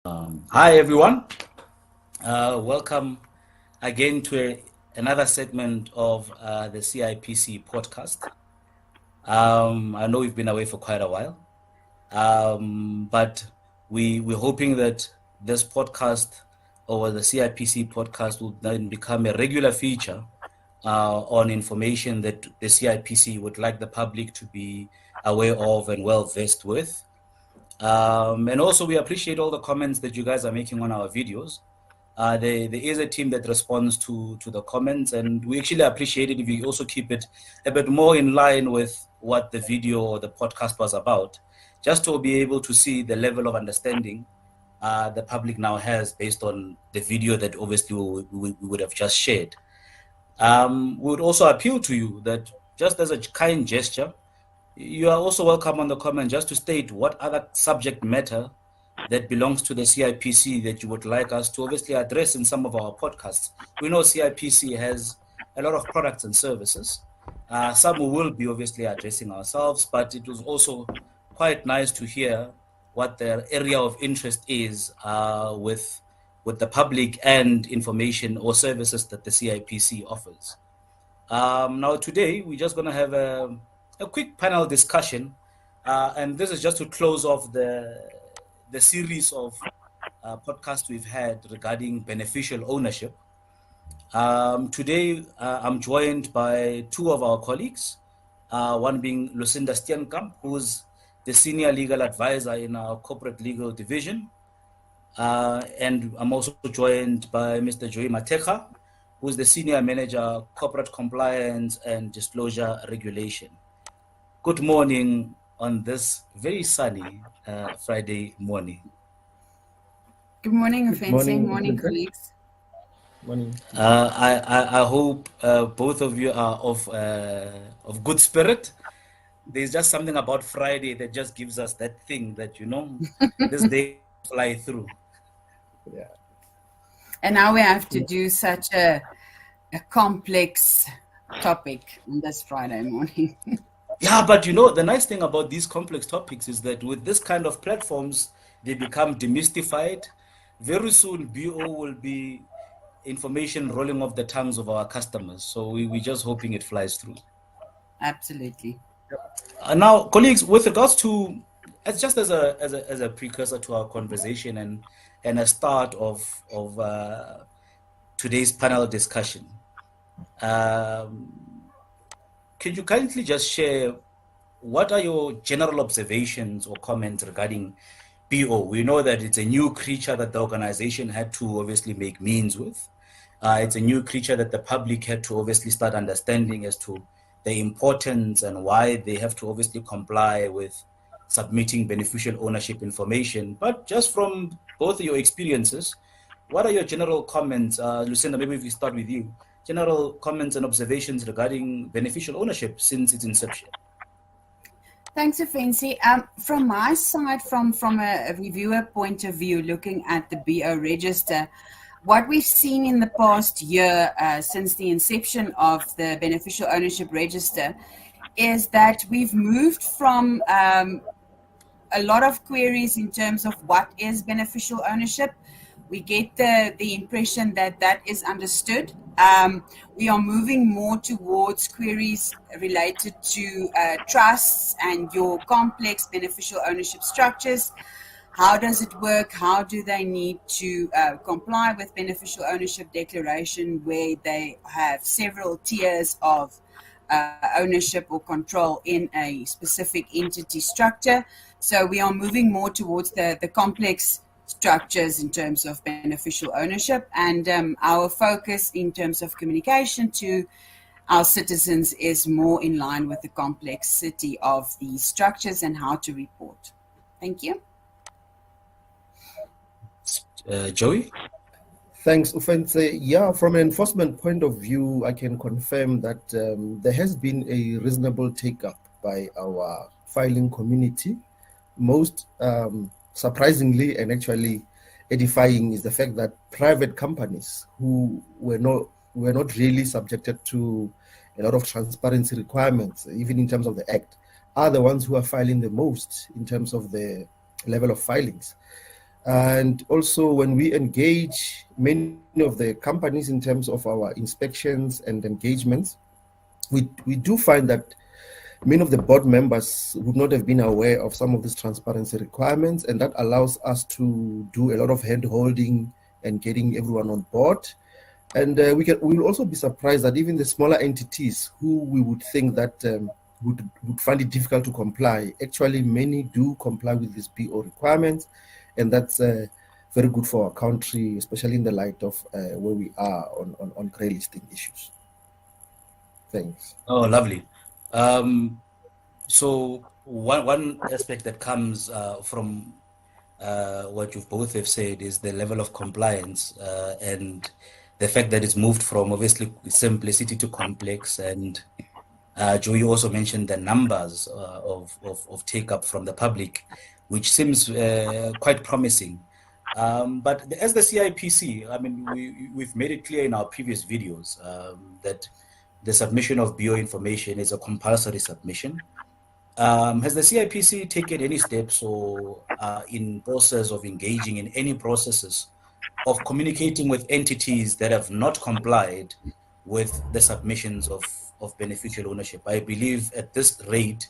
Hi everyone, welcome again to another segment of the CIPC podcast. I know we've been away for quite a while, but we're hoping that this podcast or the CIPC podcast will then become a regular feature on information that the CIPC would like the public to be aware of and well versed with. And also, we appreciate all the comments that you guys are making on our videos. There is a team that responds to the comments, and we actually appreciate it if you also keep it a bit more in line with what the video or the podcast was about, just to be able to see the level of understanding the public now has based on the video that obviously we would have just shared. We would also appeal to you that just as a kind gesture, you are also welcome on the comment just to state what other subject matter that belongs to the CIPC that you would like us to obviously address in some of our podcasts. We know CIPC has a lot of products and services. Some we will be obviously addressing ourselves, but it was also quite nice to hear what their area of interest is with the public and information or services that the CIPC offers. Now today, we're just going to have a quick panel discussion, and this is just to close off the series of podcasts we've had regarding beneficial ownership. Today, I'm joined by two of our colleagues, one being Lucinda Steenkamp, who's the Senior Legal Advisor in our Corporate Legal Division. And I'm also joined by Mr. Joey Mateka, who's the Senior Manager, Corporate Compliance and Disclosure Regulation. Good morning on this very sunny Friday morning. Good morning, Fancy. Morning, colleagues. Morning. I hope both of you are of good spirit. There's just something about Friday that just gives us that thing that, this day fly through. Yeah. And now we have to do such a complex topic on this Friday morning. Yeah, but the nice thing about these complex topics is that with this kind of platforms, they become demystified. Very soon, BO will be information rolling off the tongues of our customers. So we're just hoping it flies through. Absolutely. Now, colleagues, with regards to, just as a precursor to our conversation and a start of today's panel discussion, could you kindly just share what are your general observations or comments regarding BO? We know that it's a new creature that the organization had to obviously make means with. It's a new creature that the public had to obviously start understanding as to the importance and why they have to obviously comply with submitting beneficial ownership information. But just from both of your experiences, what are your general comments? Lucinda, maybe if we start with you. General comments and observations regarding beneficial ownership since its inception. Thanks, Fancy. From my side, from a reviewer point of view, looking at the BO register, what we've seen in the past year since the inception of the beneficial ownership register is that we've moved from a lot of queries in terms of what is beneficial ownership. We get the impression that is understood. We are moving more towards queries related to trusts and your complex beneficial ownership structures. How does it work? How do they need to comply with beneficial ownership declaration where they have several tiers of ownership or control in a specific entity structure? So we are moving more towards the complex structures in terms of beneficial ownership, and our focus in terms of communication to our citizens is more in line with the complexity of the structures and how to report. Thank you. Joey? Thanks, Ufense. Yeah, from an enforcement point of view, I can confirm that there has been a reasonable take-up by our filing community. Most surprisingly and actually edifying is the fact that private companies who were not really subjected to a lot of transparency requirements, even in terms of the Act, are the ones who are filing the most in terms of the level of filings. And also when we engage many of the companies in terms of our inspections and engagements, we do find that many of the board members would not have been aware of some of these transparency requirements, and that allows us to do a lot of hand-holding and getting everyone on board. And we will also be surprised that even the smaller entities who we would think that would find it difficult to comply, actually many do comply with these BO requirements, and that's very good for our country, especially in the light of where we are on grey listing issues. Thanks. Oh, lovely. So one aspect that comes from what you both have said is the level of compliance and the fact that it's moved from obviously simplicity to complex. And Joey also mentioned the numbers of take up from the public, which seems quite promising. But as the CIPC, I mean, we've made it clear in our previous videos that the submission of BO information is a compulsory submission. Has the CIPC taken any steps or in process of engaging in any processes of communicating with entities that have not complied with the submissions of beneficial ownership? I believe at this rate,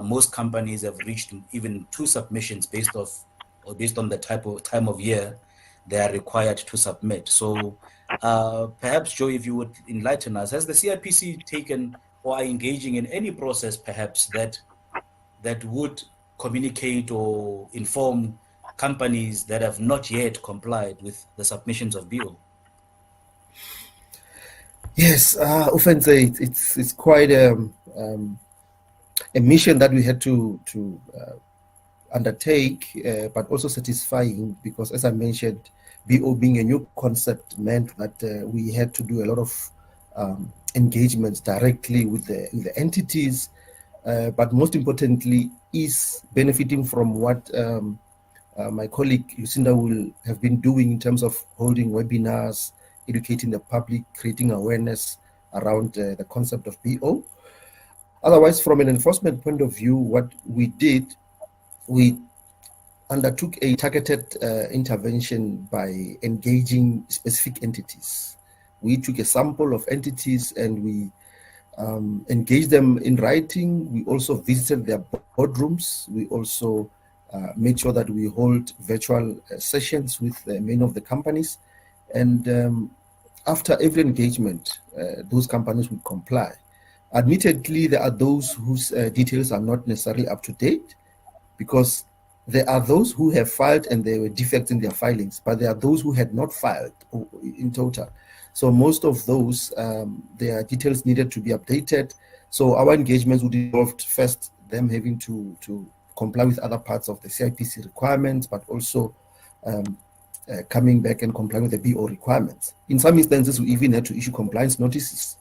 most companies have reached even 2 submissions based on the time of year they are required to submit. So perhaps, Joe, if you would enlighten us, has the CIPC taken or are engaging in any process perhaps that would communicate or inform companies that have not yet complied with the submissions of BO? Yes, Ufense, it's quite a mission that we had to undertake, but also satisfying, because as I mentioned, BO being a new concept meant that we had to do a lot of engagements directly with the entities, but most importantly is benefiting from what my colleague Lucinda will have been doing in terms of holding webinars, educating the public, creating awareness around the concept of BO. Otherwise, from an enforcement point of view, what we did, we undertook a targeted intervention by engaging specific entities. We took a sample of entities and we engaged them in writing. We also visited their boardrooms. We also made sure that we hold virtual sessions with many of the companies. And after every engagement, those companies would comply. Admittedly, there are those whose details are not necessarily up to date, because there are those who have filed and there were defects in their filings, but there are those who had not filed in total. So most of those, their details needed to be updated. So our engagements would involve first them having to comply with other parts of the CIPC requirements, but also coming back and comply with the BO requirements. In some instances, we even had to issue compliance notices,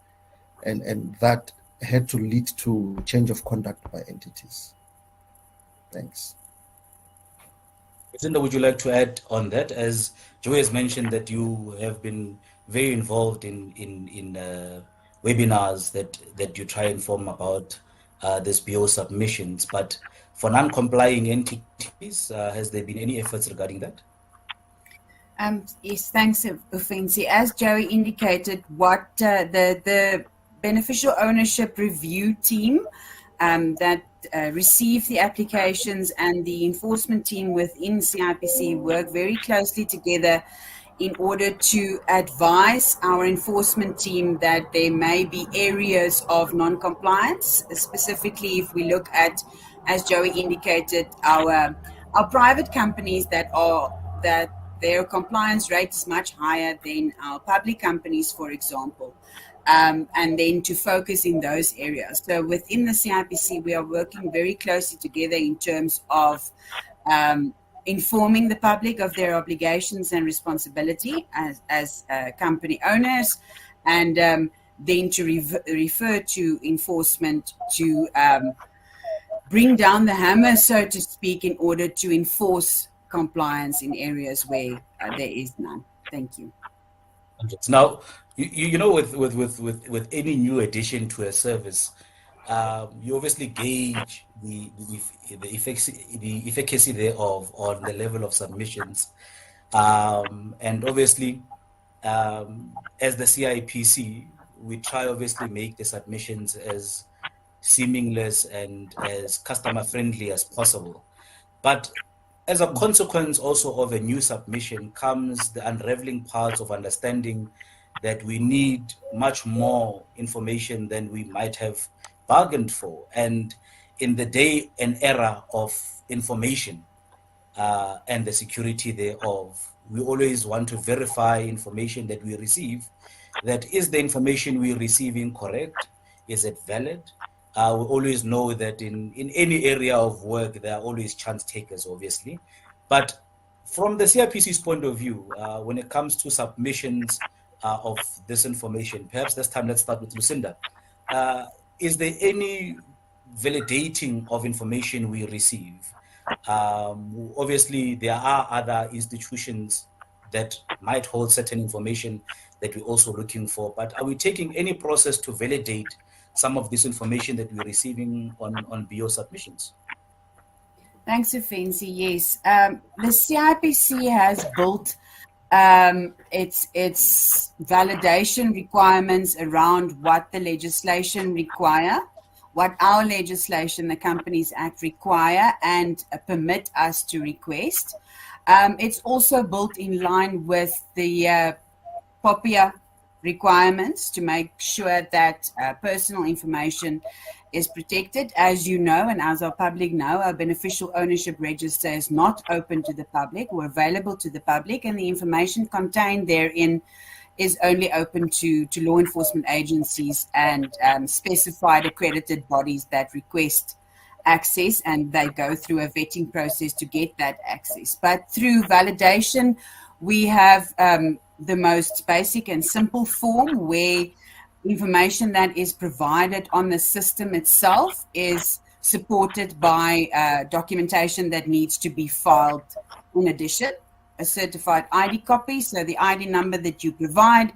and that had to lead to change of conduct by entities. Thanks. Lucinda, would you like to add on that? As Joey has mentioned that you have been very involved in webinars that you try and inform about this BO submissions, but for non-complying entities, has there been any efforts regarding that? Yes, thanks, Ufensi. As Joey indicated, what the beneficial ownership review team that receive the applications and the enforcement team within CIPC work very closely together in order to advise our enforcement team that there may be areas of non-compliance. Specifically, if we look at, as Joey indicated, our private companies that their compliance rate is much higher than our public companies, for example. And then to focus in those areas. So within the CIPC, we are working very closely together in terms of informing the public of their obligations and responsibility as company owners, and then to refer to enforcement to bring down the hammer, so to speak, in order to enforce compliance in areas where there is none. Thank you. Now, you know, with any new addition to a service, you obviously gauge the efficacy thereof on the level of submissions. And obviously, as the CIPC, we try obviously make the submissions as seamless and as customer friendly as possible. But as a consequence also of a new submission comes the unraveling parts of understanding that we need much more information than we might have bargained for. And in the day and era of information and the security thereof, we always want to verify information that we receive. That is the information we're receiving correct? Is it valid? We always know that in any area of work, there are always chance takers, obviously. But from the CIPC's point of view, when it comes to submissions of this information, perhaps this time let's start with Lucinda. Is there any validating of information we receive? Obviously, there are other institutions that might hold certain information that we're also looking for, but are we taking any process to validate some of this information that we're receiving on BO submissions? Thanks, Ofensi. Yes, the CIPC has built its validation requirements around what the legislation require, what our legislation, the Companies Act, require and permit us to request. It's also built in line with the POPIA requirements to make sure that personal information is protected. As you know, and as our public know, our beneficial ownership register is not open to the public or available to the public, and the information contained therein is only open to law enforcement agencies and specified accredited bodies that request access, and they go through a vetting process to get that access. But through validation, we have the most basic and simple form where information that is provided on the system itself is supported by documentation that needs to be filed in addition, a certified ID copy. So the ID number that you provide,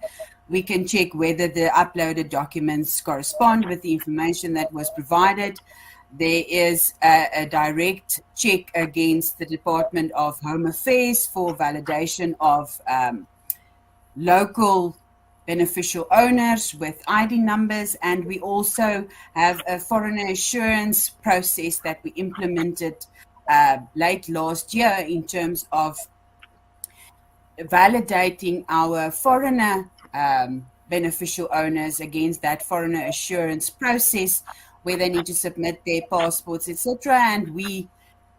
we can check whether the uploaded documents correspond with the information that was provided. There is a direct check against the Department of Home Affairs for validation of local beneficial owners with ID numbers, and we also have a foreigner assurance process that we implemented late last year in terms of validating our foreigner beneficial owners against that foreigner assurance process, where they need to submit their passports, etc. And we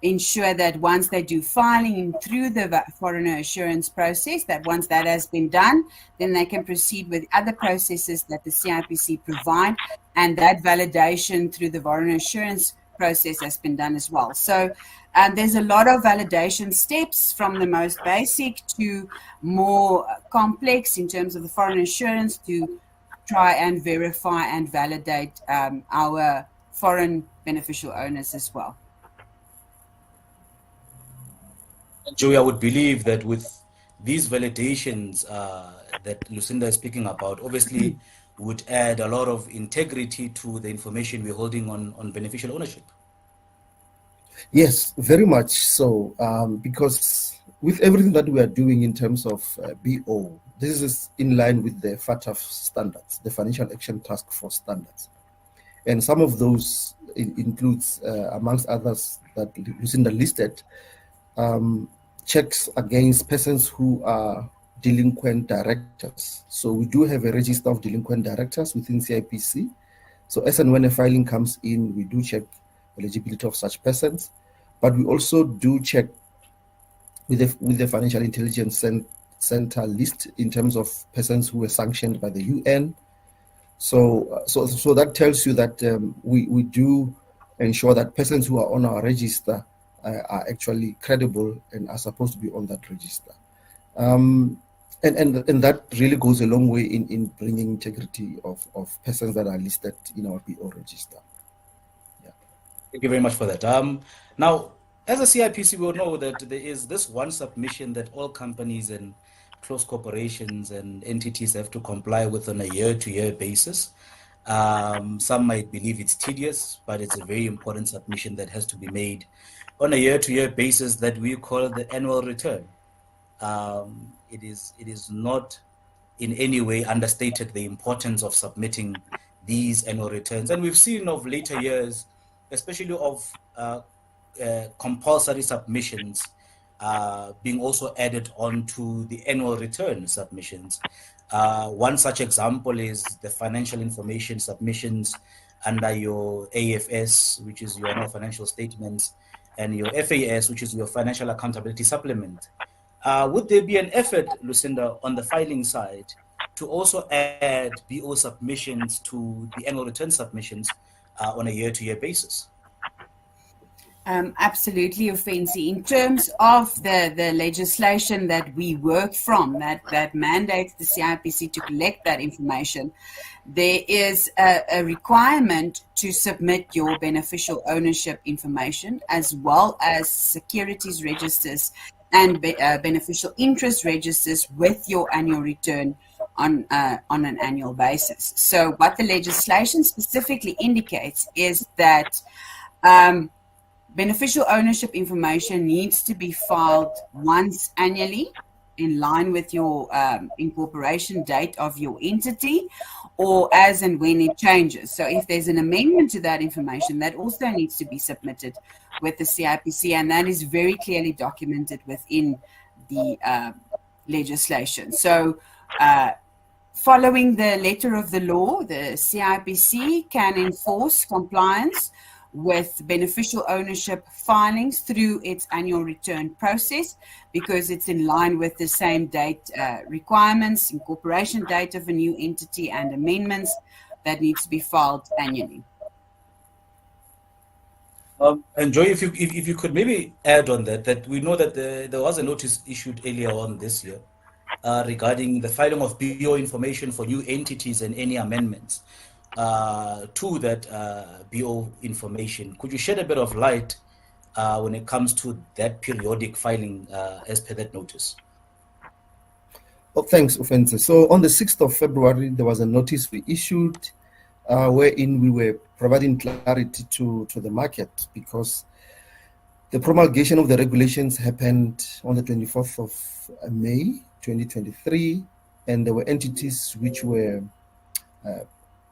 ensure that once they do filing through the foreigner assurance process, that once that has been done, then they can proceed with other processes that the CIPC provide, and that validation through the foreigner assurance process has been done as well. So there's a lot of validation steps, from the most basic to more complex in terms of the foreign assurance, to try and verify and validate our foreign beneficial owners as well. Joey, I would believe that with these validations that Lucinda is speaking about, obviously would add a lot of integrity to the information we're holding on beneficial ownership. Yes, very much so, because with everything that we are doing in terms of BO, this is in line with the FATF standards, the Financial Action Task Force standards. And some of those includes, amongst others that Lucinda listed, checks against persons who are delinquent directors. So we do have a register of delinquent directors within CIPC. So as and when a filing comes in, we do check eligibility of such persons, but we also do check with the Financial Intelligence Center list in terms of persons who were sanctioned by the UN. So that tells you that we do ensure that persons who are on our register are actually credible and are supposed to be on that register. And that really goes a long way in bringing integrity of persons that are listed in our BO register. Yeah. Thank you very much for that. Now, as a CIPC, we will know that there is this one submission that all companies and close corporations and entities have to comply with on a year-to-year basis. Some might believe it's tedious, but it's a very important submission that has to be made on a year-to-year basis that we call the annual return. It is not in any way understated the importance of submitting these annual returns. And we've seen of later years, especially of compulsory submissions being also added onto the annual return submissions. One such example is the financial information submissions under your AFS, which is your annual financial statements, and your FAS, which is your financial accountability supplement. Would there be an effort, Lucinda, on the filing side to also add BO submissions to the annual return submissions on a year-to-year basis? Absolutely, Ofensi. In terms of the legislation that we work from, that mandates the CIPC to collect that information, there is a requirement to submit your beneficial ownership information as well as securities registers and beneficial interest registers with your annual return on an annual basis. So what the legislation specifically indicates is that beneficial ownership information needs to be filed once annually in line with your incorporation date of your entity, or as and when it changes. So if there's an amendment to that information, that also needs to be submitted with the CIPC, and that is very clearly documented within the legislation. So following the letter of the law, the CIPC can enforce compliance with beneficial ownership filings through its annual return process, because it's in line with the same date requirements, incorporation date of a new entity, and amendments that needs to be filed annually. And Joy, if you could maybe add on that we know that there was a notice issued earlier on this year regarding the filing of BO information for new entities and any amendments to that BO information. Could you shed a bit of light when it comes to that periodic filing as per that notice? Oh, thanks, Ofensi. So on the 6th of February, there was a notice we issued wherein we were providing clarity to the market, because the promulgation of the regulations happened on the 24th of May 2023, and there were entities which were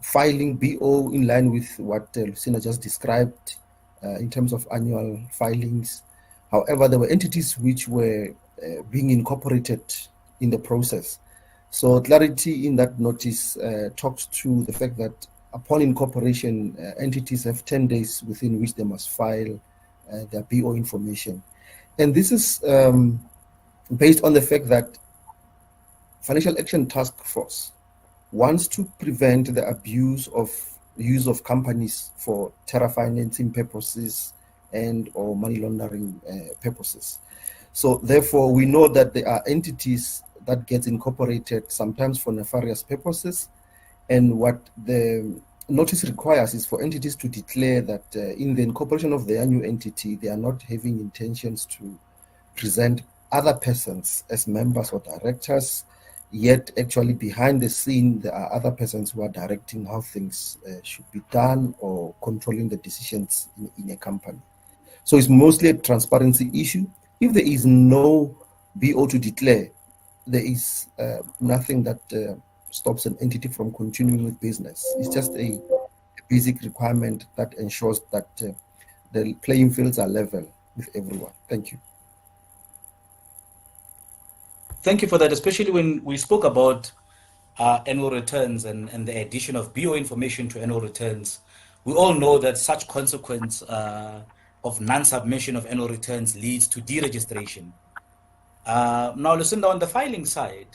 filing BO in line with what Lucinda just described in terms of annual filings. However, there were entities which were being incorporated in the process. So clarity in that notice talks to the fact that upon incorporation, entities have 10 days within which they must file their BO information. And this is based on the fact that Financial Action Task Force wants to prevent the abuse of use of companies for terror financing purposes and or money laundering purposes. So therefore, we know that there are entities that get incorporated sometimes for nefarious purposes, and what the notice requires is for entities to declare that in the incorporation of their new entity, they are not having intentions to present other persons as members or directors, yet actually behind the scene, there are other persons who are directing how things should be done or controlling the decisions in a company. So it's mostly a transparency issue. If there is no BO to declare, there is nothing that stops an entity from continuing with business. It's just a basic requirement that ensures that the playing fields are level with everyone. Thank you. Thank you for that, especially when we spoke about annual returns and the addition of BO information to annual returns. We all know that such consequence of non-submission of annual returns leads to deregistration. Now, Lucinda, on the filing side,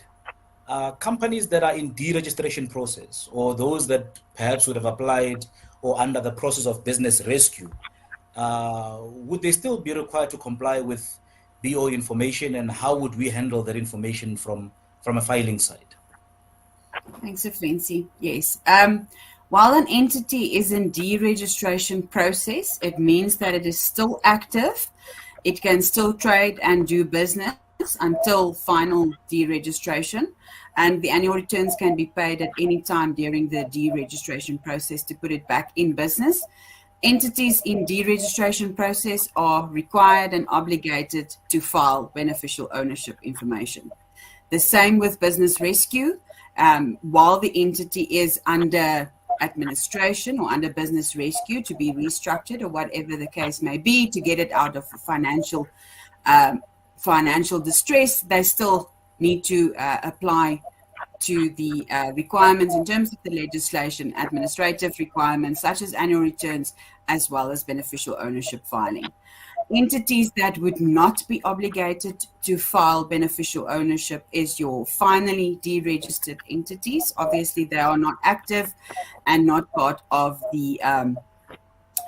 companies that are in deregistration process, or those that perhaps would have applied or under the process of business rescue, would they still be required to comply with BO information, and how would we handle that information from a filing side? Thanks, Ofensi. Yes. While an entity is in deregistration process, it means that it is still active. It can still trade and do business, business until final deregistration, and the annual returns can be paid at any time during the deregistration process to put it back in business. Entities in deregistration process are required and obligated to file beneficial ownership information. The same with business rescue. While the entity is under administration or under business rescue to be restructured or whatever the case may be to get it out of financial distress, they still need to apply to the requirements in terms of the legislation, administrative requirements such as annual returns, as well as beneficial ownership filing. Entities that would not be obligated to file beneficial ownership is your finally deregistered entities. Obviously, they are not active and not part of the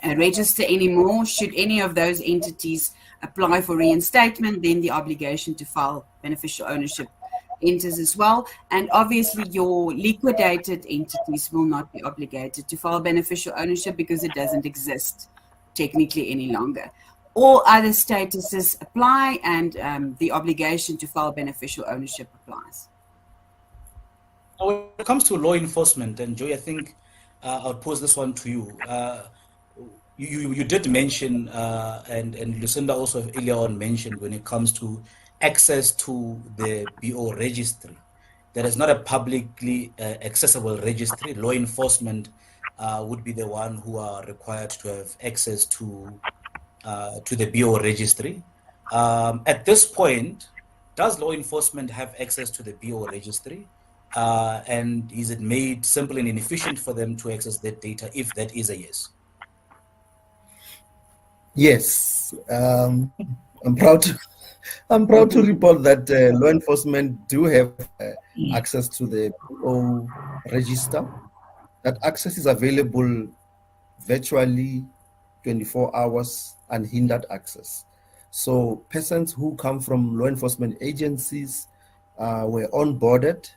register anymore. Should any of those entities apply for reinstatement, then the obligation to file beneficial ownership enters as well. And obviously your liquidated entities will not be obligated to file beneficial ownership because it doesn't exist technically any longer. All other statuses apply, and the obligation to file beneficial ownership applies. When it comes to law enforcement, and Joey, I think I'll pose this one to you. You did mention, and Lucinda also earlier on mentioned, when it comes to access to the BO registry, there is not a publicly accessible registry. Law enforcement would be the one who are required to have access to the BO registry. At this point, does law enforcement have access to the BO registry? And is it made simple and inefficient for them to access that data, if that is a yes? Yes, I'm proud to report that law enforcement do have access to the BO register. That access is available virtually 24 hours, unhindered access. So persons who come from law enforcement agencies were onboarded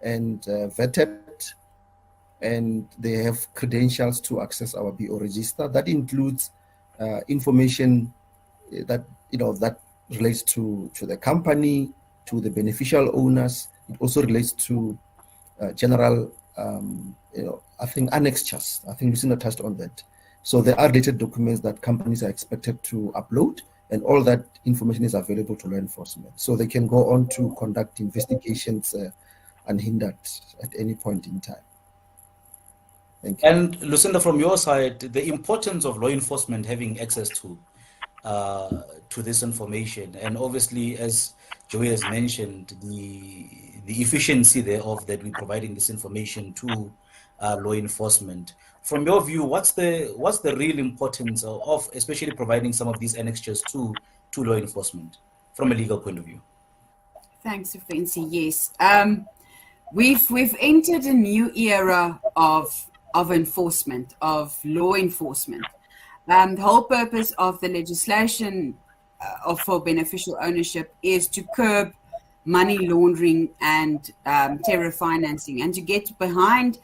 and vetted, and they have credentials to access our BO register. That includes information that that relates to the company, to the beneficial owners. It also relates to general, I think annexures. I think Lucinda touched on that. So there are dated documents that companies are expected to upload, and all that information is available to law enforcement. So they can go on to conduct investigations unhindered at any point in time. Thank you. And Lucinda, from your side, the importance of law enforcement having access to this information, and obviously, as Joey has mentioned, the efficiency thereof that we're providing this information to law enforcement. From your view, what's the real importance of especially providing some of these annexures to law enforcement from a legal point of view? Thanks, Fancy. Yes, we've entered a new era of enforcement, of law enforcement. The whole purpose of the legislation for beneficial ownership is to curb money laundering and terror financing, and to get behind,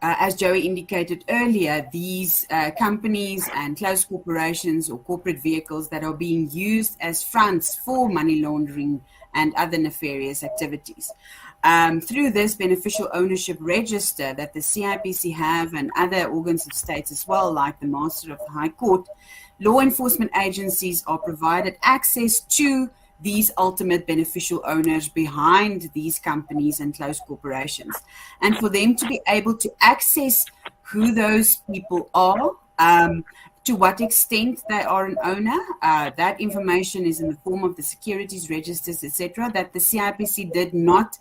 as Joey indicated earlier, these companies and closed corporations or corporate vehicles that are being used as fronts for money laundering and other nefarious activities. Through this beneficial ownership register that the CIPC have, and other organs of state as well, like the Master of the High Court, law enforcement agencies are provided access to these ultimate beneficial owners behind these companies and closed corporations. And for them to be able to access who those people are, to what extent they are an owner, that information is in the form of the securities registers, etc., that the CIPC did not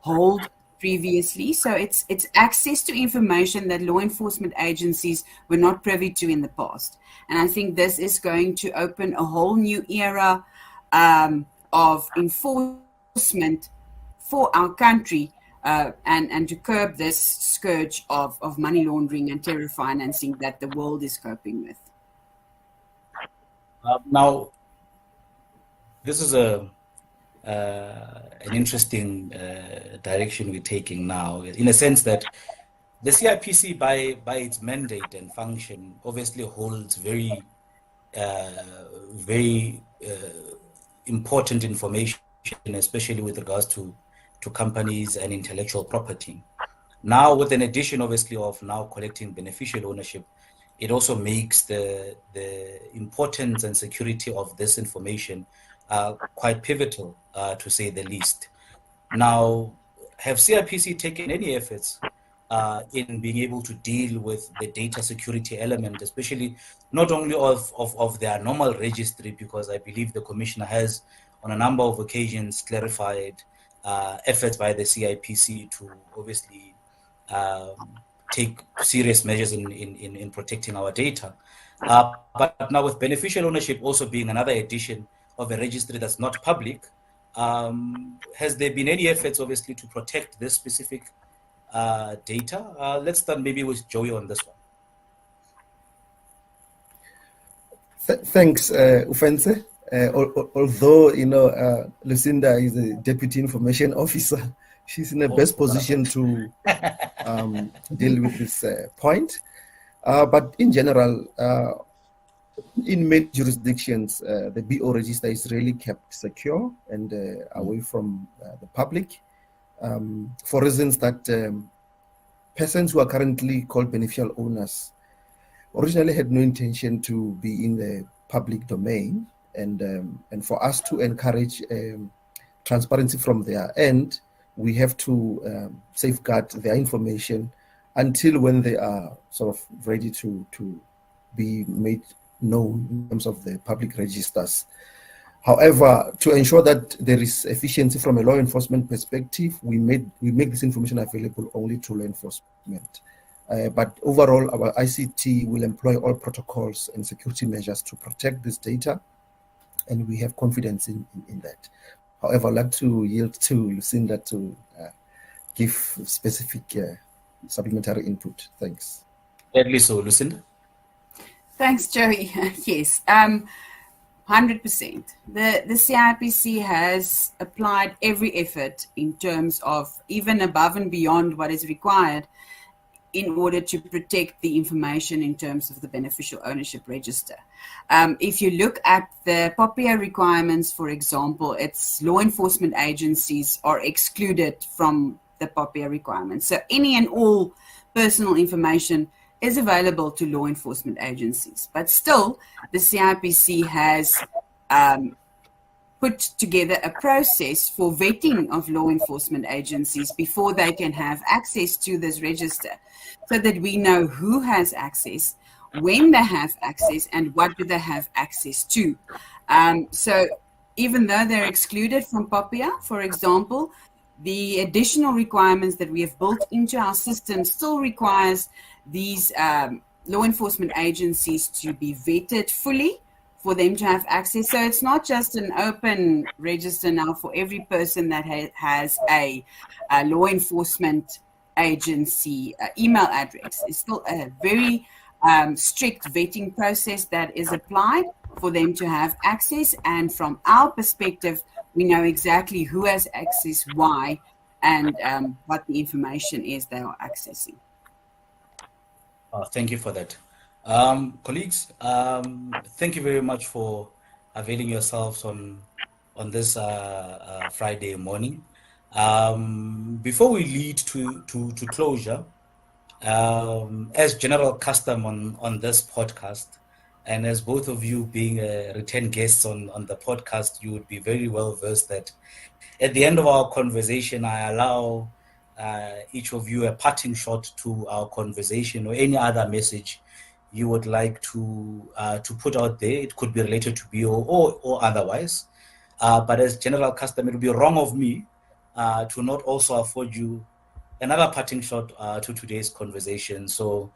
hold previously. So it's access to information that law enforcement agencies were not privy to in the past. And I think this is going to open a whole new era of enforcement for our country, and to curb this scourge of money laundering and terror financing that the world is coping with. Now, this is an interesting direction we're taking now, in a sense that the CIPC, by its mandate and function, obviously holds very important information, especially with regards to companies and intellectual property. Now, with an addition, obviously, of now collecting beneficial ownership, it also makes the importance and security of this information quite pivotal, to say the least. Now, have CIPC taken any efforts in being able to deal with the data security element, especially not only of their normal registry, because I believe the Commissioner has, on a number of occasions, clarified efforts by the CIPC to obviously take serious measures in protecting our data. But now with beneficial ownership also being another edition of a registry that's not public, has there been any efforts, obviously, to protect this specific data? Let's start maybe with Joey on this one. Thanks, Ufense. Although, Lucinda is a deputy information officer, she's in the best position to deal with this point. But in general, in many jurisdictions, the BO register is really kept secure and away from the public, for reasons that persons who are currently called beneficial owners originally had no intention to be in the public domain, and for us to encourage transparency from their end, we have to safeguard their information until when they are sort of ready to be made known in terms of the public registers. However, to ensure that there is efficiency from a law enforcement perspective, we make this information available only to law enforcement. But overall, our ICT will employ all protocols and security measures to protect this data, and we have confidence in that. However, I'd like to yield to Lucinda to give specific supplementary input. Thanks. Deadly so, Lucinda. Thanks, Joey. Yes, 100%. The CIPC has applied every effort in terms of even above and beyond what is required in order to protect the information in terms of the beneficial ownership register. If you look at the POPIA requirements, for example, it's law enforcement agencies are excluded from the POPIA requirements. So any and all personal information is available to law enforcement agencies. But still, the CIPC has put together a process for vetting of law enforcement agencies before they can have access to this register, so that we know who has access, when they have access, and what do they have access to. So even though they're excluded from POPIA, for example, the additional requirements that we have built into our system still requires these law enforcement agencies to be vetted fully for them to have access. So it's not just an open register now for every person that has a law enforcement agency email address. It's still a very strict vetting process that is applied for them to have access. And from our perspective, we know exactly who has access, why, and what the information is they are accessing. Thank you for that. Colleagues, thank you very much for availing yourselves on this Friday morning. Before we lead to closure, as general custom on this podcast, and as both of you being return guests on the podcast, you would be very well versed that at the end of our conversation, I allow each of you a parting shot to our conversation or any other message you would like to put out there. It could be related to BO or otherwise. But as general custom, it would be wrong of me to not also afford you another parting shot to today's conversation. So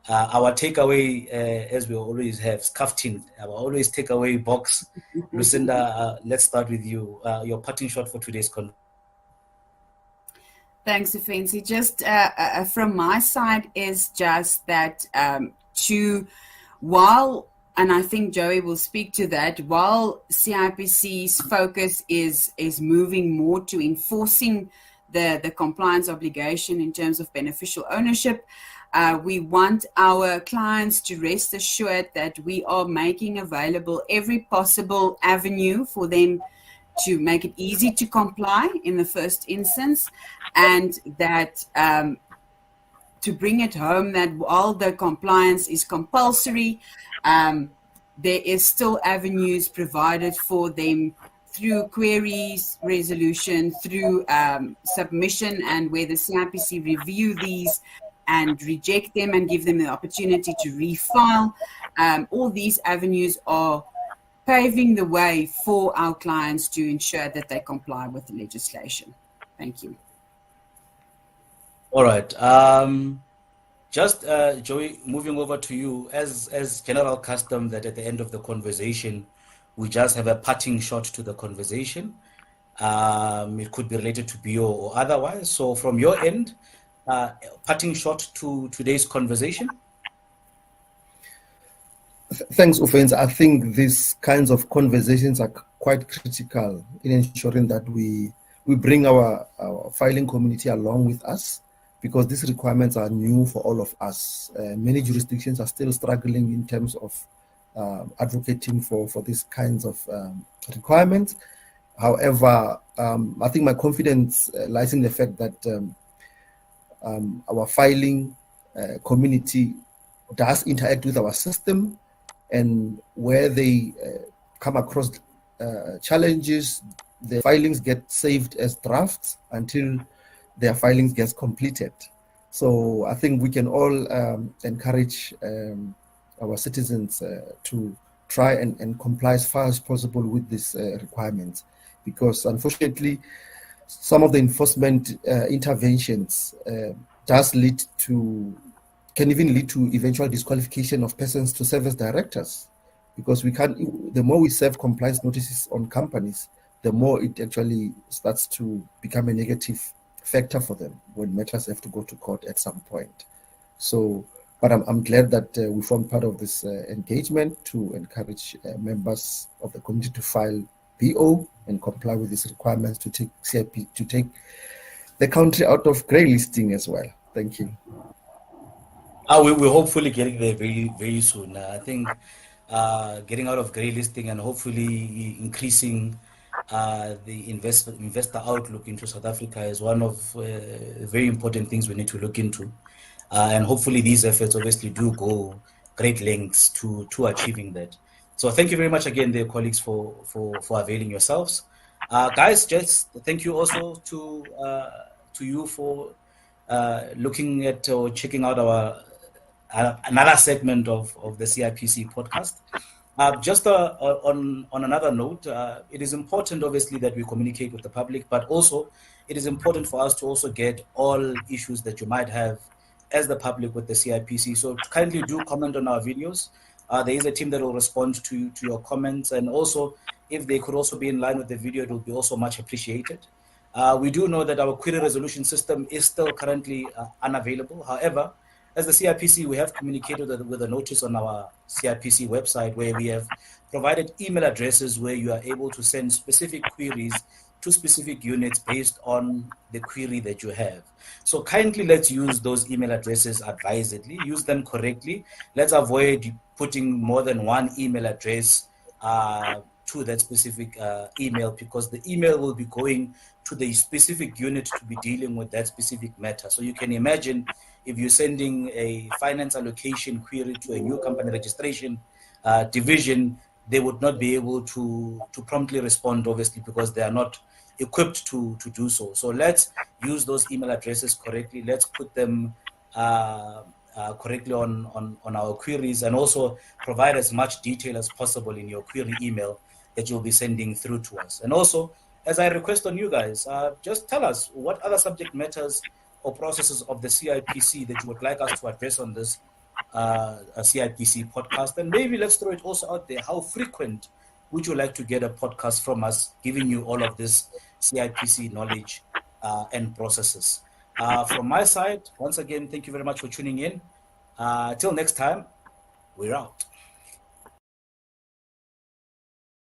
our takeaway, as we always have, Skaftin, our always takeaway box. Lucinda, let's start with you. Your parting shot for today's conversation. Thanks, Ufensi. Just from my side is just that and I think Joey will speak to that, while CIPC's focus is moving more to enforcing the compliance obligation in terms of beneficial ownership, we want our clients to rest assured that we are making available every possible avenue for them to make it easy to comply in the first instance, and that to bring it home that while the compliance is compulsory, there is still avenues provided for them through queries, resolution, through submission, and where the CIPC review these and reject them and give them the opportunity to refile. All these avenues are paving the way for our clients to ensure that they comply with the legislation. Thank you. All right. Just Joey, moving over to you, as general custom, that at the end of the conversation, we just have a parting shot to the conversation. It could be related to BO or otherwise. So from your end, parting shot to today's conversation. Thanks, Ufenzi. I think these kinds of conversations are quite critical in ensuring that we bring our filing community along with us, because these requirements are new for all of us. Many jurisdictions are still struggling in terms of advocating for these kinds of requirements. However, I think my confidence lies in the fact that our filing community does interact with our system, and where they come across challenges, the filings get saved as drafts until their filings gets completed. So I think we can all encourage our citizens to try and comply as far as possible with these requirements, because unfortunately, some of the enforcement interventions can even lead to eventual disqualification of persons to serve as directors, because the more we serve compliance notices on companies, the more it actually starts to become a negative factor for them when matters have to go to court at some point. So, but I'm glad that we formed part of this engagement to encourage members of the community to file BO and comply with these requirements to take CIP, to take the country out of grey listing as well. Thank you. We're hopefully getting there very, very soon. I think getting out of grey listing and hopefully increasing the investor outlook into South Africa is one of very important things we need to look into. And hopefully these efforts obviously do go great lengths to achieving that. So thank you very much again, dear colleagues, for availing yourselves. Guys, just thank you also to you for looking at or checking out our another segment of the CIPC podcast. Just on another note, it is important, obviously, that we communicate with the public, but also it is important for us to also get all issues that you might have as the public with the CIPC. So kindly do comment on our videos. There is a team that will respond to your comments, and also if they could also be in line with the video, it will be also much appreciated. We do know that our query resolution system is still currently unavailable. However, as the CIPC, we have communicated with a notice on our CIPC website where we have provided email addresses where you are able to send specific queries to specific units based on the query that you have. So kindly let's use those email addresses advisedly, use them correctly. Let's avoid putting more than one email address to that specific email, because the email will be going to the specific unit to be dealing with that specific matter. So you can imagine if you're sending a finance allocation query to a new company registration division, they would not be able to promptly respond, obviously, because they are not equipped to do so. So let's use those email addresses correctly. Let's put them correctly on our queries, and also provide as much detail as possible in your query email that you'll be sending through to us. And also, as I request on you guys, just tell us what other subject matters or processes of the CIPC that you would like us to address on this CIPC podcast. And maybe let's throw it also out there. How frequent would you like to get a podcast from us, giving you all of this CIPC knowledge and processes? From my side, once again, thank you very much for tuning in. Till next time, we're out.